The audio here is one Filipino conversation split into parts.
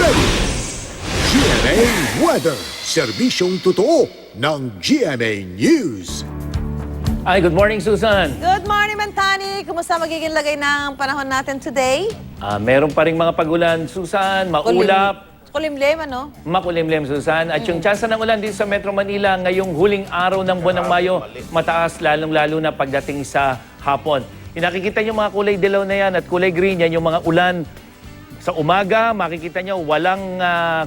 ready. GMA Weather, serbisyong totoo ng GMA News. Ay, good morning, Susan. Good morning, Mantani. Kumusta magiging lagay ng panahon natin today? Meron pa rin mga pagulan, Susan, maulap, Kulimlim, ano? makulimlim, Susan. At yung tsansa ng ulan dito sa Metro Manila ngayong huling araw ng buwan ng Mayo, mataas lalong-lalo na pagdating sa hapon. Nakikita niyo mga kulay dilaw na yan at kulay green, yan yung mga ulan. Sa umaga, makikita niyo walang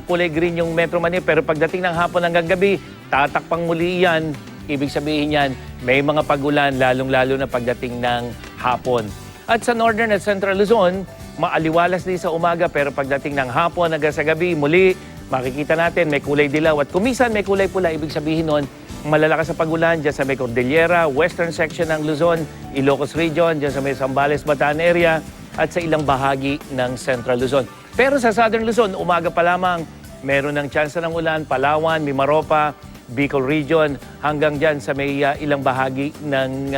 kulay green yung Metro Manila, pero pagdating ng hapon hanggang gabi, tatakpang muli yan. Ibig sabihin yan, may mga pagulan lalong-lalo na pagdating ng hapon. At sa Northern at Central Luzon, maaliwalas din sa umaga pero pagdating ng hapon hanggang sa gabi, muli makikita natin may kulay dilaw at kumisan may kulay pula. Ibig sabihin nun, malalakas sa pagulan dyan sa may Cordillera, western section ng Luzon, Ilocos Region, dyan sa may Zambales, Bataan area at sa ilang bahagi ng Central Luzon. Pero sa Southern Luzon, umaga pa lamang, meron ng tsansa ng ulan, Palawan, Mimaropa, Bicol Region, hanggang dyan sa may ilang bahagi ng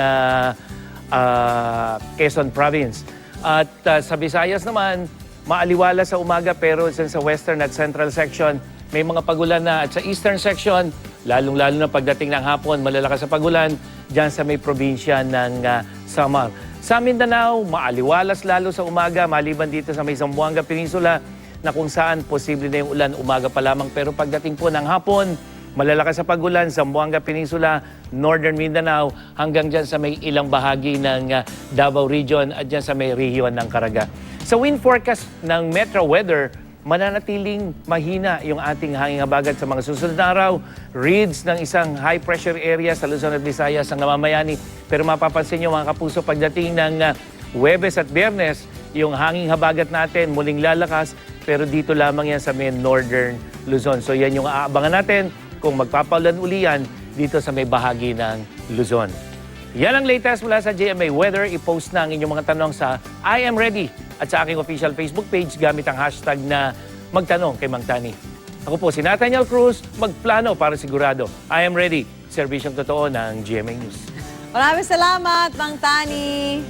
Quezon Province. At sa Visayas naman, maaliwala sa umaga pero sa western at central section, may mga pagulan na. At sa eastern section, lalong-lalo na pagdating ng hapon, malalakas sa pagulan dyan sa may probinsya ng Samar. Sa Mindanao, maaliwalas lalo sa umaga, maliban dito sa may Zamboanga Peninsula, na kung saan posible na yung ulan umaga pa lamang. Pero pagdating po ng hapon, malalakas sa pagulan, Zamboanga Peninsula, Northern Mindanao, hanggang dyan sa may ilang bahagi ng Davao Region at dyan sa may rehiyon ng Caraga. Sa wind forecast ng Metro Weather, mananatiling mahina yung ating hanging habagat sa mga susunod na araw. Reads ng isang high pressure area sa Luzon at Visayas ang namamayani. Pero mapapansin nyo mga kapuso, pagdating ng Huwebes at Biyernes, yung hanging habagat natin muling lalakas, pero dito lamang yan sa may Northern Luzon. So yan yung aabangan natin kung magpapaulan uli yan dito sa may bahagi ng Luzon. Yan ang latest mula sa GMA Weather. I-post na ang inyong mga tanong sa I Am Ready at sa aking official Facebook page gamit ang hashtag na Magtanong kay Mang Tani. Ako po si Nathaniel Cruz, magplano para sigurado. I Am Ready, serbisyong totoo ng GMA News. Maraming salamat, Mang Tani.